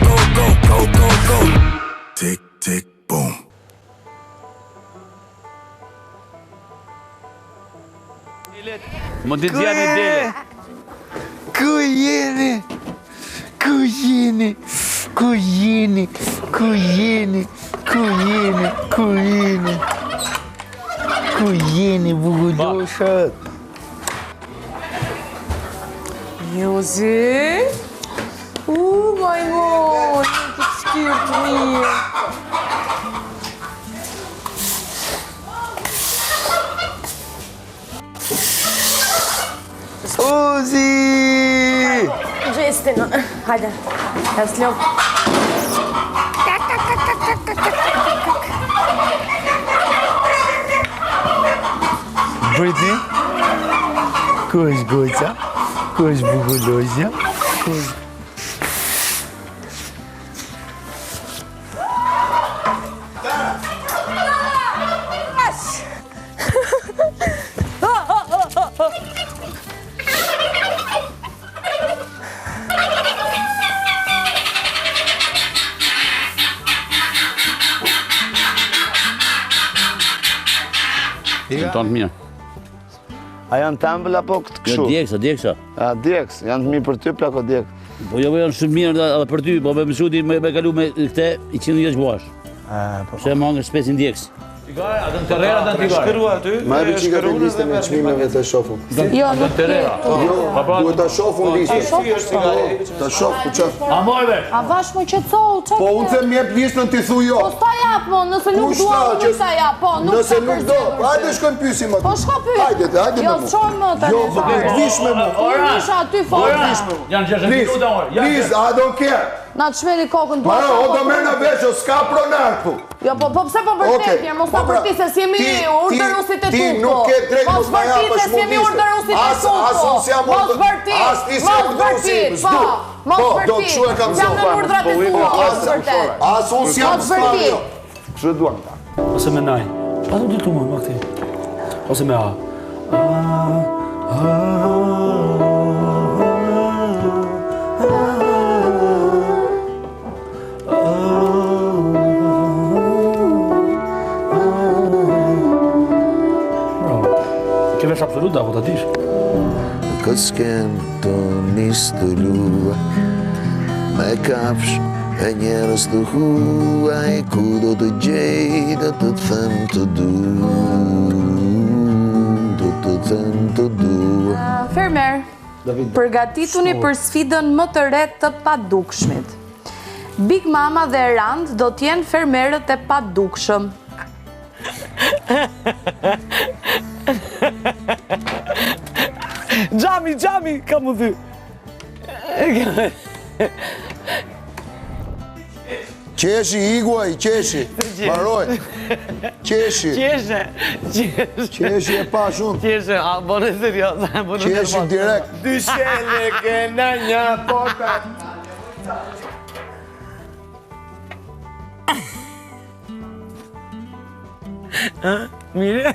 go, go, go, go, go. Tick, tick, boom. Mund t'i zjarë një dele. Ku jeni? Ku jeni? Ku jeni? Ku jeni? Ku jeni? Ku jeni? Ku jeni bugulloshat? Jozi? Majmon, në të shkirë të mirë. Ozi! Gjestin, hajde, ja s'lop. Britney? Ku është goqa? Ku është bugullosja? Në tonë të mirë. A janë tembel apo këtë këshu? Djeksa. A, djeks, janë të mirë për ty, plako djek. Po jo, janë shumë mirë edhe për ty, po me mësuti me kalu me këte i 100 vjeç bash. Se më hangër spesin djeks. Adën Terrera, adën Tigar. Shkërua aty. Ma e qika të listën e qmimeve të shofu. Jo, nuk Terrera. Duhet të shofu në listën. Të shofu, ku që? A mojve! A vash më qëtësohu, që Po unë them jep listën t'i thu jo. Po s'ta jap, mo, nëse nuk dua, nuk ta jap, po, nuk Nëse nuk do, hajde shkojnë pysim aty. Po shko pyet. Hajde me Jo, mu. s'qojnë më të Jo, po të vish me mu. Unë isha aty fort. Janë 60 minuta orë. Please, I don't care. Na të shmeni kokën të Mara, o do mena veç, o s'ka pronar pu. Jo, po pse po vërtetje, mos ta vërti se s'jemi urdhërusit e Ti tutko. nuk ke drejt Mos ma japësh vërtit se s'jemi urdhërusit e tutko. As unë si jam Mos vërtit, As ti si jam urdhërusit. Mos Do vërtit. këshu e kam Jam në urdhrat e tua, mos vërtet. As unë si jam Mos vërtit. Kështu e duan ta. Ose me naj. Pa të ditu më këti. Ose me a. Ke vesh absolut, da, po të dish. Kësken të nisë të lua me kafsh e njerës të huaj ku do të gjej dhe të them të du do të them të du Fermer, përgatituni për sfidën më të re të padukshmit. Big Mama dhe Rand do t'jenë fermerët e padukshëm. Gjami, ka mu thy. Qeshi, iguaj, qeshi. Baroj. Qeshi. Qeshi e pa shumë. Qeshe, a bone serios. Qeshi direkt. Dyshele ke në një pota. Mire?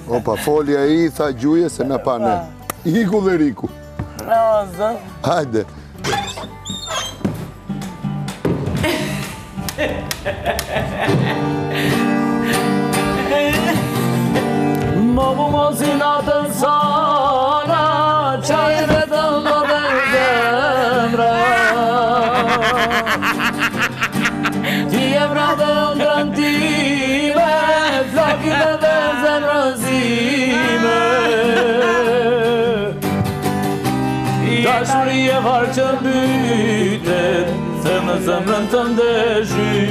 Opa, folja i tha gjuje se në pa ne. Iku dhe Riku. Hajde. Më bu mos i natën sana, qaj vetëm do dhe zemra. Ti e vrate ëndrën time, flokit e dhe zemrëzime. Dashuri e varë që mbytet, se në zemrën të ndezhytet.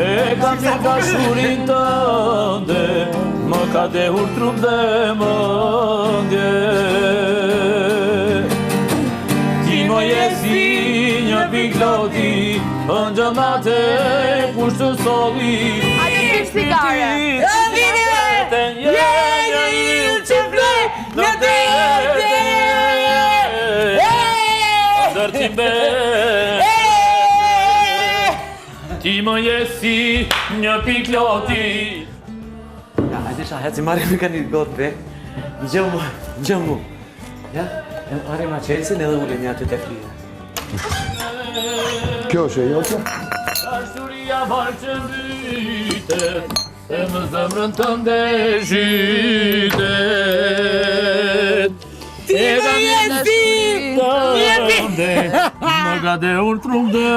E kam të dashurin tënde, më ka dehur trup dhe mëndje. Ti më jesi një pikloti, në gjëmate kush të soli. A të kesh sigare? Që flej në dete, ndër timbe, ti më jesi një pikloti. Ja, hajde qa, heci marri me ka një gotë be. Gjëmë mu. Ja, marri ma qelsin edhe ule një aty të frije. Kjo është e jote? Ashturia barë që mbytet, e më zemrën të ndeshytet. Ti më jesi një pikloti, më gade unë trumë dhe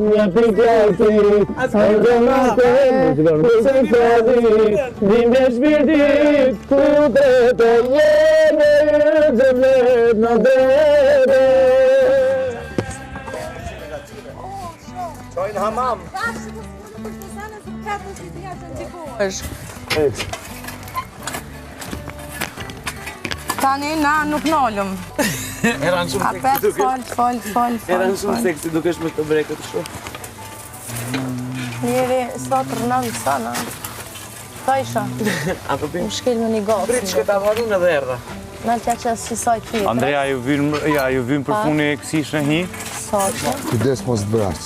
Një pikloti, në gjëmate kush të soli, dhimbje shpirtit ku të jene gjëmlet në dete. Qojnë hamam. Tani na nuk nolëm. Eran shumë Apet, fol. Eran shumë seksi duke shme të brekët shumë. Njeri sot rënëm sana. Ta isha. Apo bim? Më shkel me një gotë. Prit që këta marun edhe erda. Në tja që sisoj tjetër. Andrea, ju vyn për funi e kësish në hi? Soqë. Kujdes mos të braç.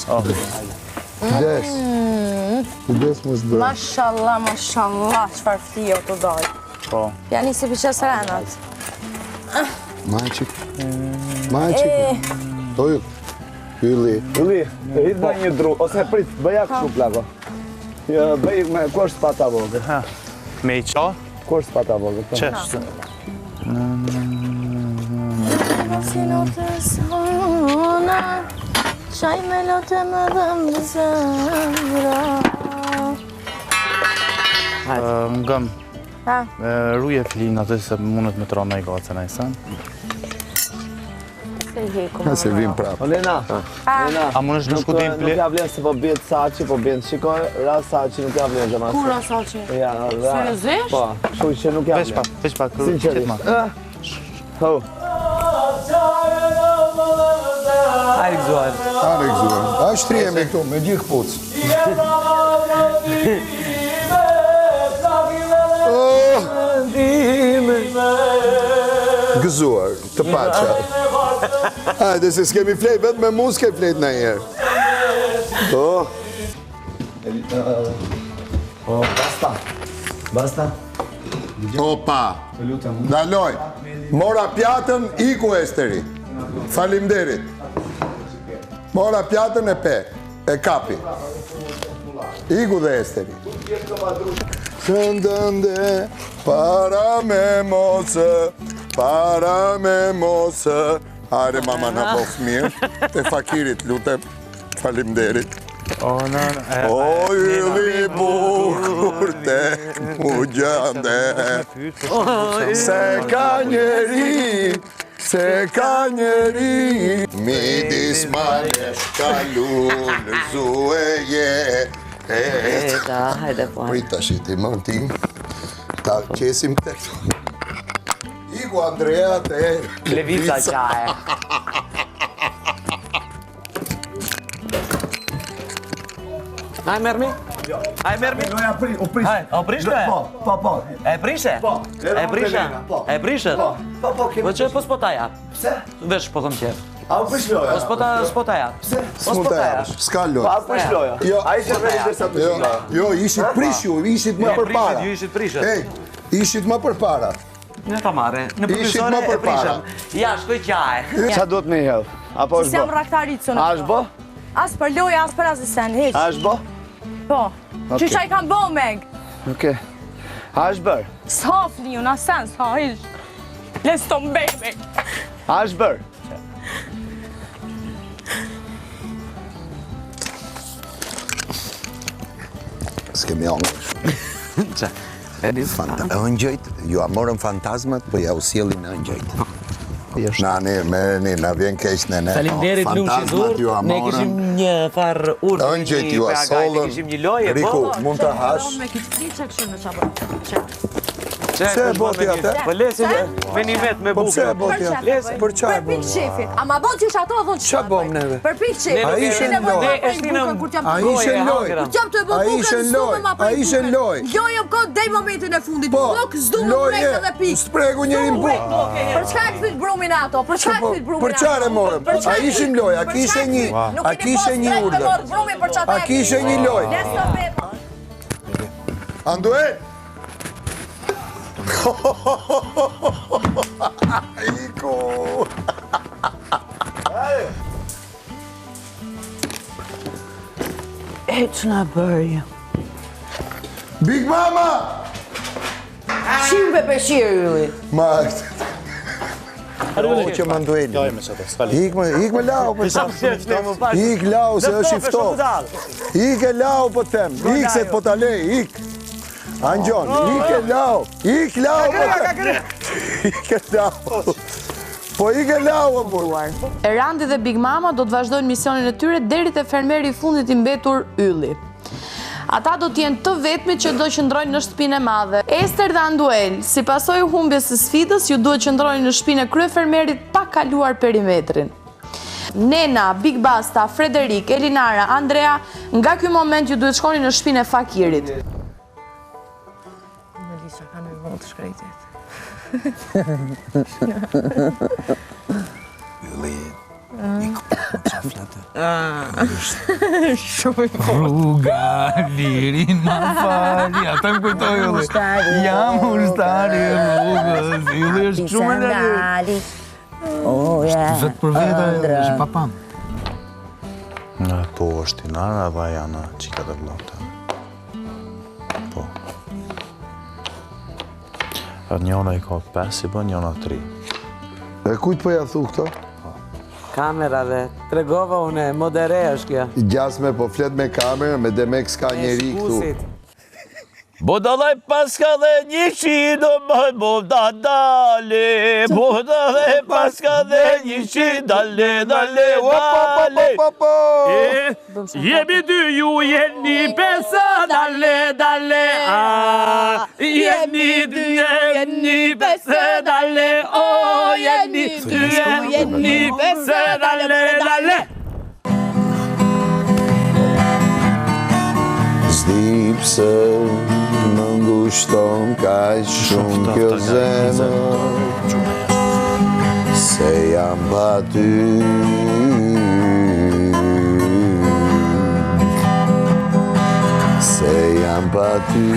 Kujdes. Kujdes mos të braç. Mashallah, qëfar flio të dojë. Po. Ja nisi për qësë renat. Majqik. Toju. Hylli. Uli, hit në një dru, ose prit, bëja kështu plako. Bëj me kush pata vogël. Me i qa? Kush pata vogël. Qështë? Si notë sona, qaj me lote më dhëmë zemra. Ngëm, Ha, ruje filin atë se mundet me trona i gacën e sen. se i heku Ka se vim prapë. Lena, A mundesh në shkutim nuk ple? ja vlen se po bjet Saçi, po bjen shikoj, rast Saçi nuk ja vlen gjama. Kura Soqi? Ja, Seriozisht? po, kështu që nuk ja Veç vlen. pak, Sinqerisht. qëtë ma. Ho, Hajde gëzuar. Are gëzuar. A shtrihemi këtu me gjithë këpucë. Gëzuar, të paqa. Hajde se s'kemi flejt, vetë me mu s'ke flejt në njerë. basta. Opa, daloj. Mora pjatën, iku Esteri. Falimderit. Mora pjatën e kapi. Iku dhe Esteri. Shëndënde, para me mosë. Are mama na bof mirë, te fakirit lutem, falimderit. O yli bukur tek mu gjande, se ka njeri, midis manesh kalun zueje. Hajde po. Prita shiti më tim, ta qesim të këtu. Iku Andrea te Levica qaje. Aj mermi? Aj mermi? Loja u prish. Hajde, o prishte? Po. E prishe? Po. E prishe? E prishe? Po, Po që po s'po ta jap? Pse? Vesh po thëm qef. A u prish loja? Po s'po ta jap? Pse? S'mu të japësh, s'ka Po, a lojë. u prish loja? Jo. A ishte veri dërsa të shikoja. Jo, ishit prish ju, ishit më përpara. Ju ishit prishet. Ej, ishit më përpara. Në ta marre. Në Ishit përprisore më e përpara. prishëm. Ja, shkoj qaje. Qa duhet me i hedh? Apo Si është jam bo? raktarit A është bo? As për loja, as për asisen, hiq. A është bo? Po. Që qa i kam bo, Meg? Okej. A është bërë? S'ha fliu, na sen, s'ha, hiq. Les të mbej, Meg. A është bërë? S'kemi ongë. Qa? Ëngjëjt, ju a morën fantazmat, po ja u sjellin ëngjëjt. Nani, merrni, na vjen keq ne. Faleminderit Fantazmat ju a ne morën. kishim një farë urtë. Ëngjëjt ju a sollën. Kishim një loje, Riku, po. mund të hash? Me këtë friqe kështu në qabë. Pse e boti atë? Po lesi me një met me bukë. Pse e boti atë? Për çfarë? Për pikë shefit. Ama bon që ato dhon Ç'a bëm neve? Për pikë shefit. Ai ishte në lojë. Ai ishte në lojë. Kur jam të bëj bukën, ai ishte në lojë. Lojë kod deri momentin e fundit. Buk s'du më prek edhe pikë. Spregu njërin bukë. Për çka e kthit brumin ato? Për çka e kthit brumin? Për çfarë e morëm? Ai ishte në lojë, a kishte një urdhër. A kishte një lojë. Anduel! Iko! E që nga bërja? Big Mama! Shimbe për shirë, Ylli. Ma... O që më ndueli. Ik me lau për të. Ik lau se është i ftohtë. Ik e lau po të them. Ik se po ta lej, ik. Angjon, ik e lau. Ik lau po të them. Ik e lau. Po ik e lau o burr. Erandi dhe Big Mama do të vazhdojnë misionin e tyre deri te fermeri i fundit i mbetur Ylli. Ata do t'jenë të vetmi që do qëndrojnë në shtëpinë e madhe. Ester dhe Anduel, si pasojë humbjes së sfidës, ju duhet qëndrojnë në shtëpinë e kryefermerit pa kaluar perimetrin. Nena, Big Basta, Frederik, Elinara, Andrea, nga ky moment ju duhet shkoni në shtëpinë e fakirit. Melisa ka nevojë të shkretet. Rruga, lirin ma fali, ata më kujtoj Ylli. Jam ushtari rrugës, Ylli është shumë në rrugë. Vetë për vete është papam. Po është Inara dhe janë qika dhe vlota. Po. Njona i ka 5, i bën njona 3. E kujt po ja thu këto? Kamerave, tregova une, modere është kja. Gjasme po flet me kamerë, me demek s'ka njeri këtu. Bodalaj paska dhe një qido më boda dale. Bodalaj paska dhe një qido dale, dale, dale. Jemi dy ju jeni pesa, dale, dale. Jeni dy jeni pesa, dale. O, jeni dy jeni pesa, dale, dale. Zdipse më ngushton kaq shumë kjo zemër, se jam pa ty. Se jam pa ty.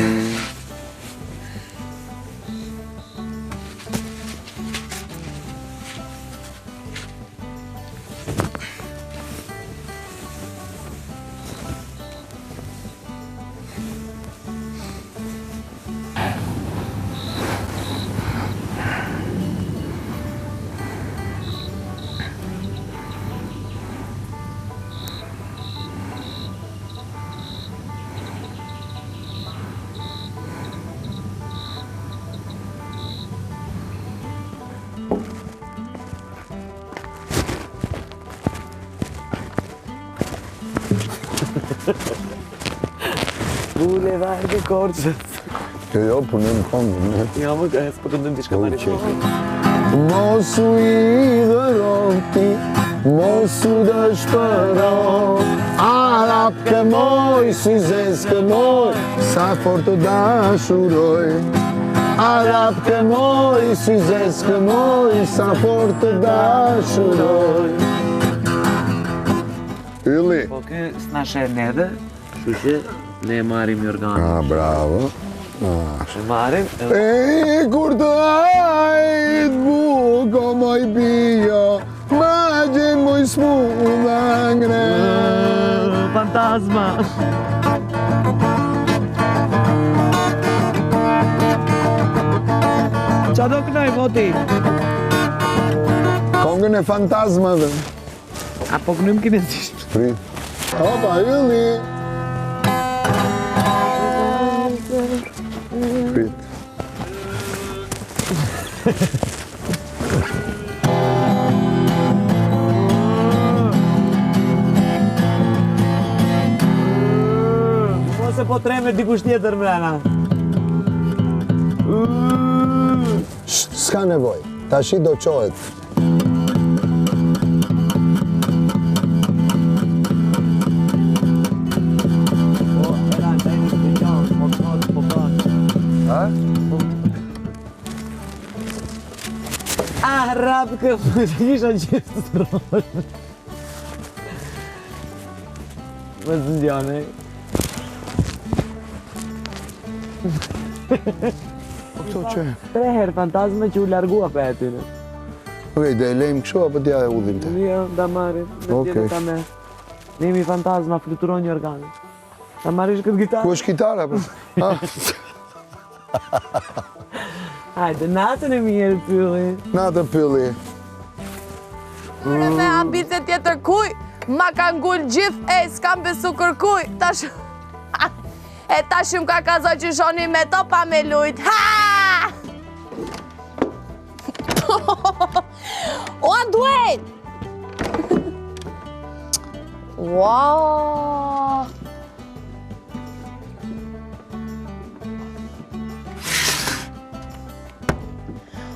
Bulevard e Korçës. Jo, punim kongë. Ja, më ka s'po këndojmë diçka tani. Mos u idhëroti, mos u dëshpëro, arap ke moj, si zez ke moj, sa fort të dashuroj. Arap ke moj, si zez ke moj, sa fort të dashuroj. Ylli. Po kë s'na shen edhe, kështu që ne marim Jorganin. Bravo. Që marim E kur të ajt buko moj bio, ma gjem moj smudha ngre. Fantasma. Qa do kënoj, moti? Kongën e fantasmave. Apo kënojmë kinezisht? Prit. Opa, Ylli. Prit. Mos e po treme dikush tjetër mrena. s'ka nevoj, tashi do qohet. Rapë këtë, kisha gjithë të rrë. Më të ndjane. Këto që? 3 herë fantazme që u largua për e tyne. Okej, dhe e lejmë kësho, apo t'ja e udhim të? Jo, da marim, me tjene ta me. Nemi fantazma, fluturon një organe. Ta marish këtë gitarë. Ku është gitara, për? Hajde, natën e mirë, Pylli. Natën, Pylli. Me ambicie tjetër kuj, ma ka ngull gjithë, s'kam besu kërkuj. E tashim ka kazoj që shoni me to pa me lujt. Ha! O, Dwayne! Wow!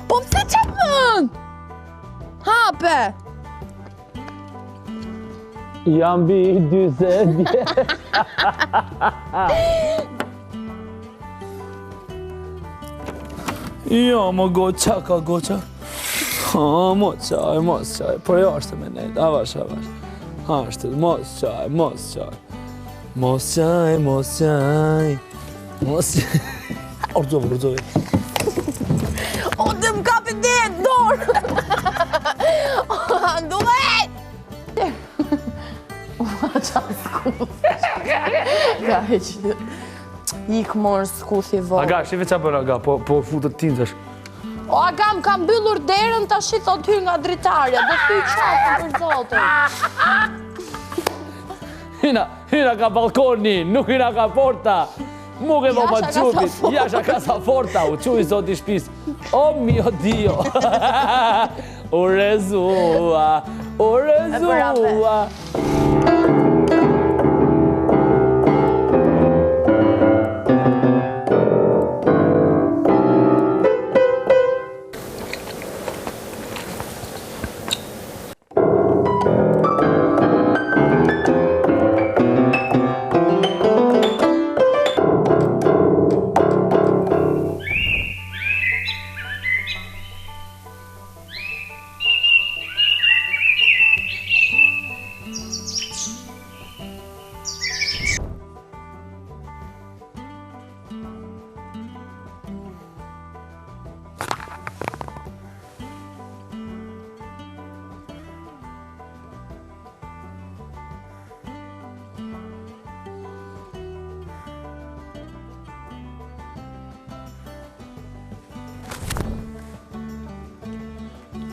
Po pse që mën? Hape! Jam bi 20 vjetë. Jo, më goqa ka goqa. Mos qaj, për jo është me nejtë, avash. Ashtë, mos qaj. Mos qaj. Ordzove. O, të më kapi dhe e dorë! Duhet! Ga, heqë. Ikë morë skuthi vojë. Aga, shive qa për Aga, po futët tindësh. O, Aga, më kam byllur derën të shi thot hy nga dritarja, dhe thy qatë për zotën. Hyna ka balkoni, nuk hyna ka porta. Muke më më qupit, jasha casa forta, u quj zoti shpis. O mio Dio. U rezua.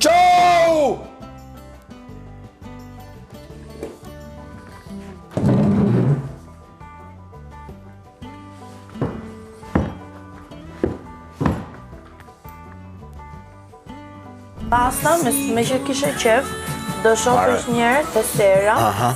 Qau! Pasta, me që kishe qef, do shokësh njerë të sera. Aha.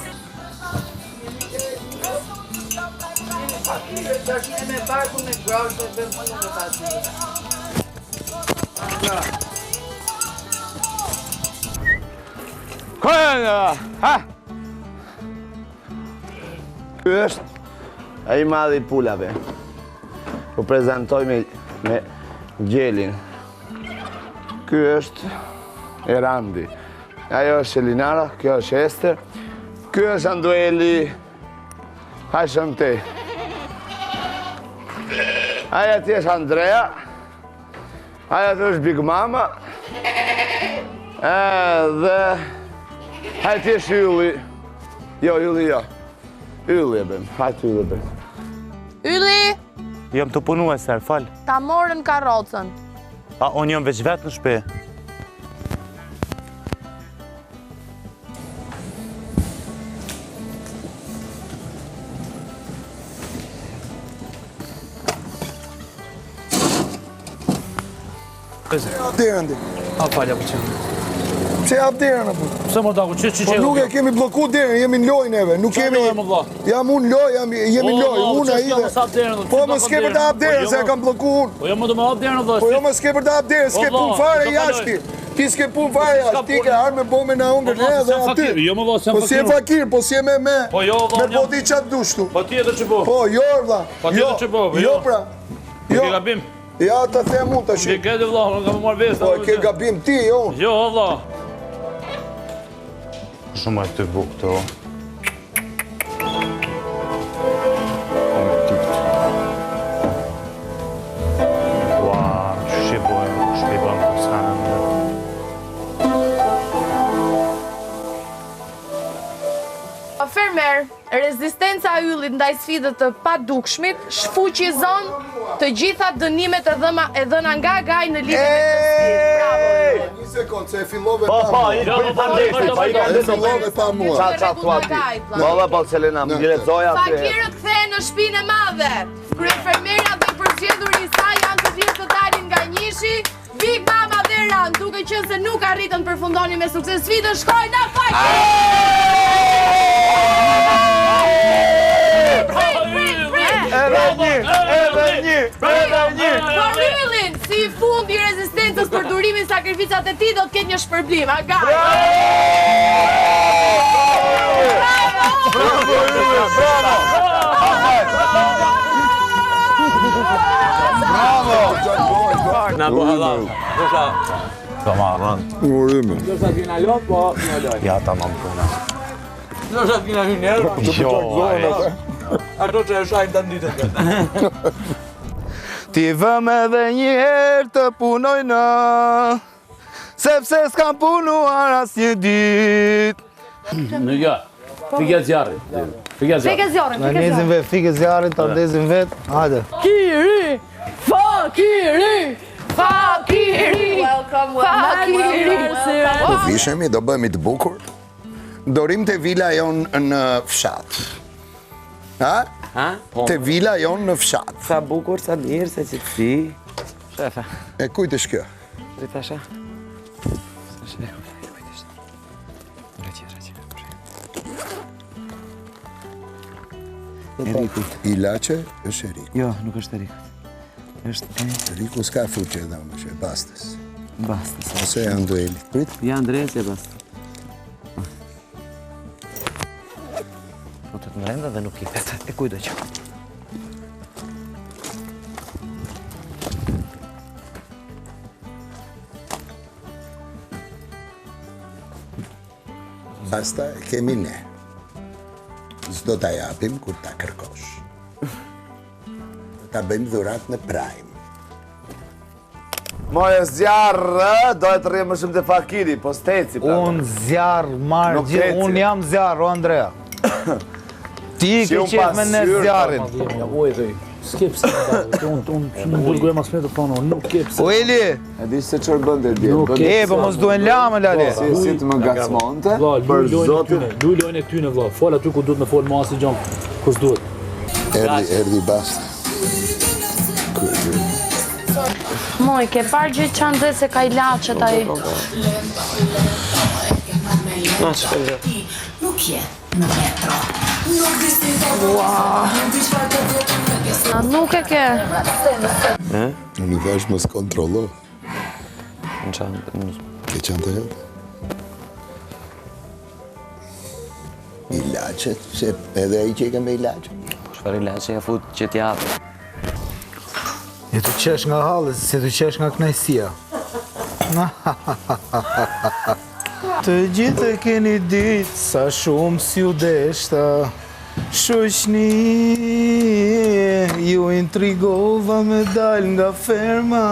Ky është ai madhi pulave. U prezentoj me gjelin. Ky është Erandi. Ajo është Elinara, kjo është Ester. Ky është Andueli. Hajshëm te. Aja ti është Andrea. Aja ti është Big Mama. Edhe... Hajë ti është Ylli. Jo, Ylli jo. Ylli e bëm, hajtë Ylli e bëm. Ylli! Jam të punu e ser, fal. Ta morën karrocën. A, unë jam veç vetë në shpe. Ti, Andi. A, falja për qënë. Pse hap derën apo? Pse më daku, që? Po nuk e kemi blloku derën, jemi në lojë neve, nuk kemi. Jam unë lojë, jemi në lojë, unë ai. Po më s'ke për të hap derën se e kam blloku unë. Po jo më do më hap derën vëlla. Po jo më s'ke për të hap derën, s'ke punë fare jashtë. Ti s'ke punë fare jashtë, ti ke armë bombe në ungër ne edhe aty. Jo më vëlla, po si e fakir, po si e me. Po jo vëlla. Me boti çat dush tu. Po tjetër ç'po. Po jo vëlla. Po tjetër ç'po. Jo pra. Jo. Ke gabim. Ja ta them unë tash. Ke gabim vëlla, nuk kam marrë vesh. Po ke gabim ti jo. Jo vëlla. Shumë e të bukë të. Ua, që shqipojnë, shqipojnë për s'kanën dhe. Fermer, rezistenca e yllit ndaj sfidës të padukshmit shfuqizon të gjitha dënimet e dhëna nga Gaj në lidhje me këtë sfidë. Bravo. Një sekond, se e fillove pa mua. Qa thua ti? Po, Selena, më lezoja atë. Fakirët kthehen në shtëpinë e madhe. Kryefermeria dhe përzgjedhuri i saj janë të gjithë të dalin nga Njishi. Big Mama dhe Ran, duke qenë se nuk arritën të përfundoni me sukses sfidën, shkojnë në Fakir! Edhe një! Por Yllin, si fund i rezistencës për durimin sakrificat e tij do të ketë një shpërblim, a Gaj? Bravo! Na po halal. Ka marrën. Urime. Ndoshta t'vina lot, po një loj. Ja, tamam puna. Ndoshta t'vina hyrë njerë. Jo, Ato që e shajnë të nditën të. Ti vëm edhe një herë të punojna, sepse s'kam punuar as një dit. Në ja, fikja zjarri. Fike zjarrin. Në nezim vetë, fike zjarrin, të ndezim vetë, hajde. Fakiri! Fakiri! Po vishemi, do bëhemi të bukur. Dorim të vila jonë në fshat. Ha? Të vila jonë në fshat. Sa bukur, sa mirë, sa qëtësi. Shefa. E kujt është kjo? Rita sha. Eriku. Ilaçe është Eriku. Jo, nuk është Eriku. Është Eriku s'ka fuqe edhe më që e bastës. Bastës. Ose e Anduelit. Prit? Ja, Andres e bastës. Po të të mrenda dhe nuk i vetë. E kujdo që. Basta kemi ne. S'do t'a japim kur t'a kërkosh. Ta bëjmë dhurat në Prime. Moje zjarë, dojë të rrimë më shumë të Fakiri, po steci. Unë zjarë marë gjithë, unë jam zjarë, o Andrea. Ti ke qef me në zjarën. S'ke pse, unë nuk burgoj mas me të tonë, nuk ke pse. O Eli! E di se qërë bënde e bjerë. E, po mos duen lamë, lale. Si të më gacmonte. Luj lojnë e këtyne, vla. Fol aty ku duhet me fol masi gjonë, kus duhet. Erdi basta. Moj, ke parë gjithë që ndë se ka i lachet a i. Nuk je në metro. Nuk e ke. Unë i thash mos kontrollo. Në qanë. Ke qante jetë? Ilacet, se edhe i që i ke me ilacet. Po shfar ilaçe ja fut që t'japë. E të qesh nga halës, se të qesh nga knajsia. Të gjithë e keni ditë, sa shumë si u deshta. Shoqni, ju intrigova me dal nga ferma.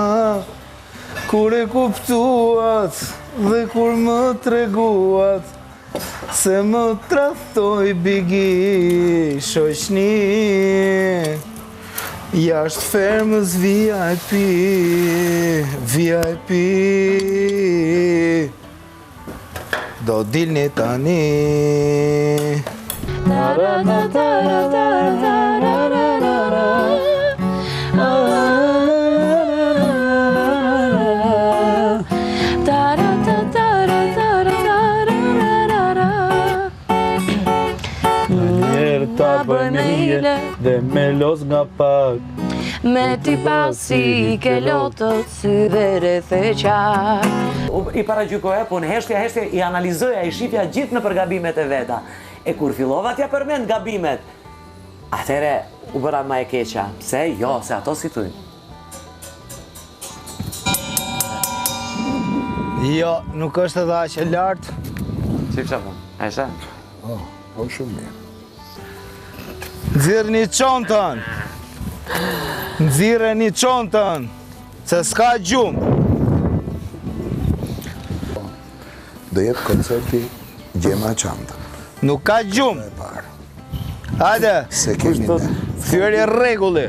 Kur e kuptuat dhe kur më treguat se më tradhtoi Bigi, shoqni. Jashtë fermës VIP, VIP. Do dilni tani. dhe me los nga pak. Me ty pasi ke lotët sy dhe rreth e qak. I paragjykoja, po në heshtja i analizoja, i shifja gjithë në përgabimet e veta. E kur fillova t'ja përmend gabimet, atëre u bëra ma e keqa. Pse? Jo, se ato si thuj. Jo, nuk është edhe aq e lartë. Si fësha po? A isha? Po shumë mirë. Nxirrni çontën. Nxirreni çontën, se s'ka gjumë. Do jetë koncerti Gjema Çantën. Nuk ka gjumë. Hajde, Se kemi ne. thyerje rregulli.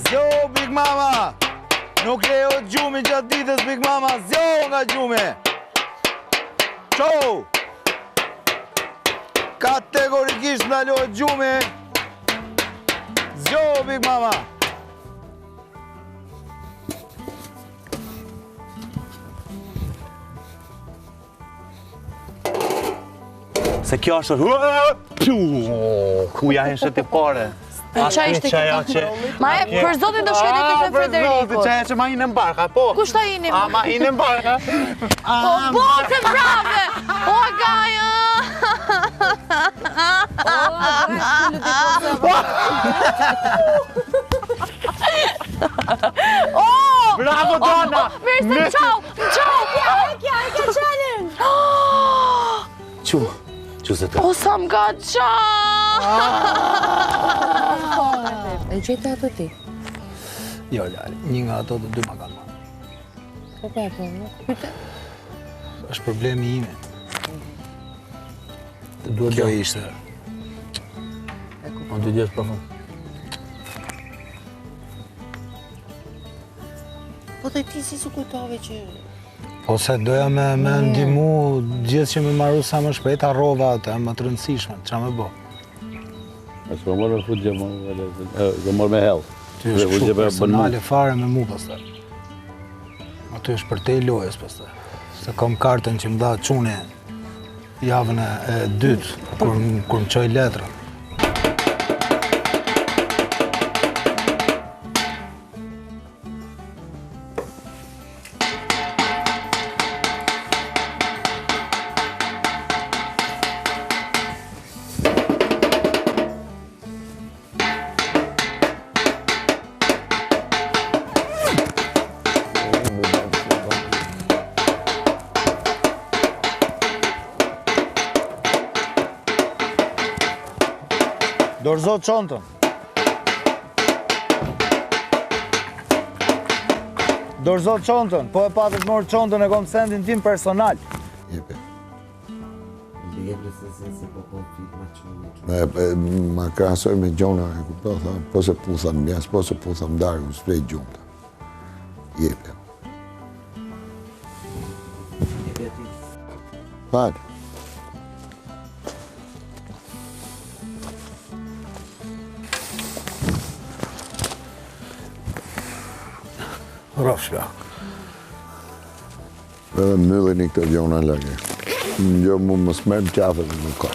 Zjo, Big Mama! Nuk lejo gjumi gjatë ditës, Big Mama, zjo nga gjumi! Qo! Kategorikisht ndalohet gjumi! Zjo, Big Mama! Se kjo është... Ku ja heshe të pare? Qa ishte këta? Ma e, për zotin do shkete të Frederikut. Qa e që ma hinë në mbarka, po. Kush ta hinim? A, ma hinë në mbarka. O, botën brave! O, gaja! Bravo, Donna! Mirë se, qau! Kja, e ke qenin! Që se të? O, sa m'ka qa! E gjete ato ti? Jo, Lali, një nga ato të dy ma kanë marrë. Po, nuk pyte. Është problemi ime. Kjo ishte. Unë të gjesë përfund. Po dhe ti si su kujtove që... Po se doja me ndimu gjithë që me marru sa më shpejt, harrova atë, më të rëndësishme, qa me bo. A s'ka morë me fut gjë, ka morë me hell. Ty është kështu personale fare me mu pastaj. Aty është për te i lojës pastaj. Se kam kartën që më da qune javën e dytë, kur më qoj letrën. Dorëzot qontën. Dorëzot qontën, po e patët morë qontën e kom sendin tim personal. Jepe. Ma krasoj me gjona, e kupto, tha, po se putha në mjes, po se putha në darë, u shprej gjumëta. Jepe. Falë. Rofshka. Edhe myllin i këto gjona lage. Jo, mu më smerë qafe dhe nuk ka.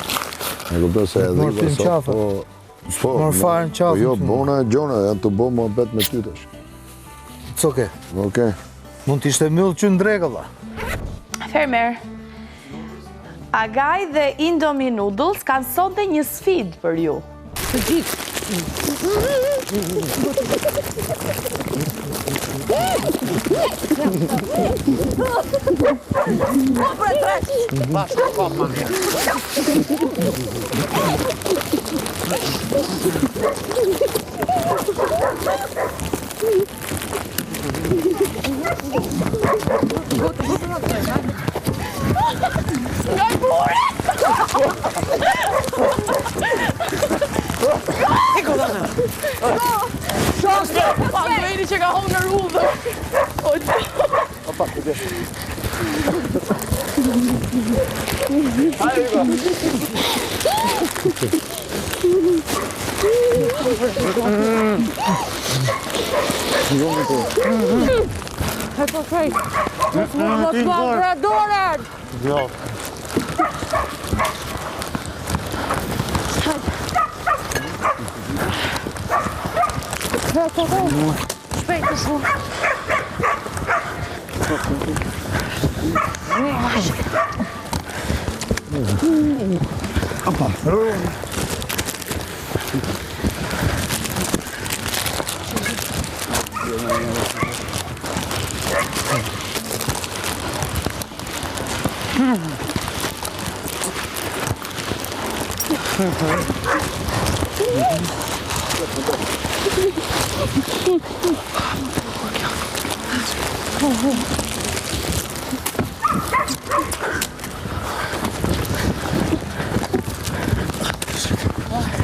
E kupto se edhe i vësot, po... Morë farë në qafe. Po jo, bona e gjona, janë të bo më bet me ty tash. It's okay. Okej. Mund t'ishte myllë që në dregëlla. Fermer, Agaj dhe Indomie Noodles kanë sonte një sfidë për ju. Andrejni që ka honë në rrudhë. Opa, kujde. Hajde, Iva. Hajde po shpejt. Mos bre dorën. Jo. Shpejt të shumë. Apa.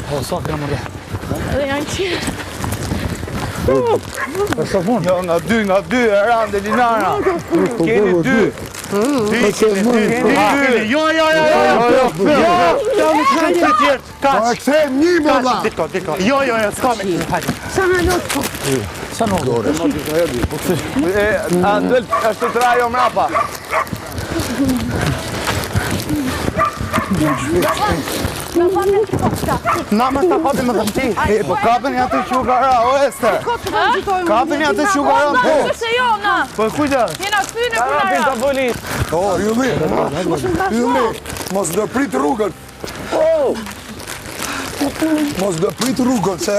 O, sa këna mërë. Edhe janë qirë. Jo, nga dy, e rande, Linara. Keni dy. Jo. Pa këthem një më dha. Jo, s'ka me. Sa në lotë. Sa në dore. Andel, është të rajo mrapa. Na më të hapim më dhe ti. Po kapën një atë qugara, o Ester. Kapën një atë qugara në po. Se jo, na. Po kujta. Jena këty në kunara. O, Ylli, mos do prit rrugën. Mos do prit rrugën, se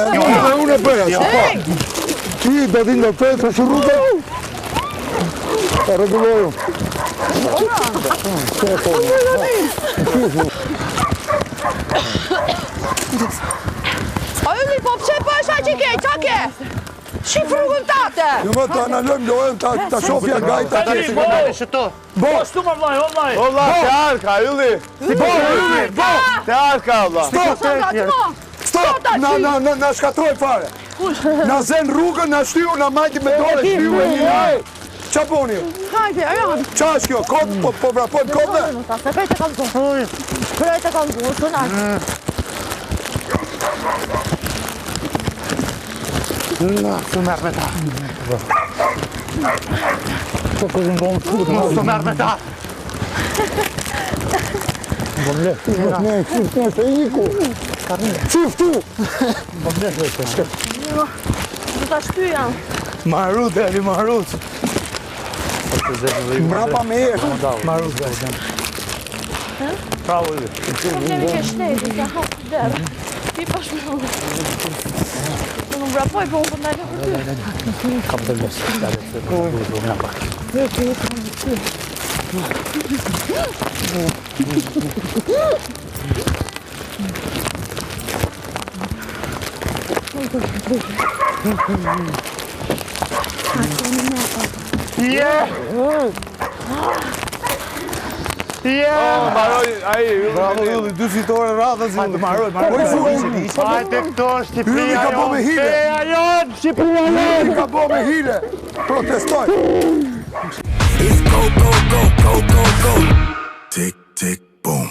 unë e bëja, që pa. Ti do t'i nga petë që rrugën. Ta reguloju. O Ylli, po pse po e shaq i ke, qa ke? Shif rrugën tate. Jo më të analojmë lojën, ta shofja gajta. Bo, shtu më vlaj, o vlaj. O vlaj, te arka, Ylli. Bo, te arka, o vlaj. Stop, na shkatroj fare. Na zen rrugën, na shtyu, na majti me dole, shtyu e një. Qa poni? Hajde, ajan. Qa është kjo? Kod, po vrapojmë kodve? Se pejtë e kam zonë. Pejtë e kam zonë, shënaj. Su merë me ta. Su merë me ta. Ne, iku. Qiftu. Du ta shpyja. Marut, Eli, marut. Mrapa me e. Marut, Eli. Bravo, Eli. Problemi ke shteti, ka hapë derë. Ti pash me unë. Unë më brapoj, po unë pëndajnë për ty. Kam të lësë. Bravo, Ylli, 2 fitore radhës, Ylli. Maroj. Hajde këto, Shqipëria ka bo me hile. Ylli ka bo me hile. Protestoj. It's go, go, go, go, go, go. Tick, tick, boom.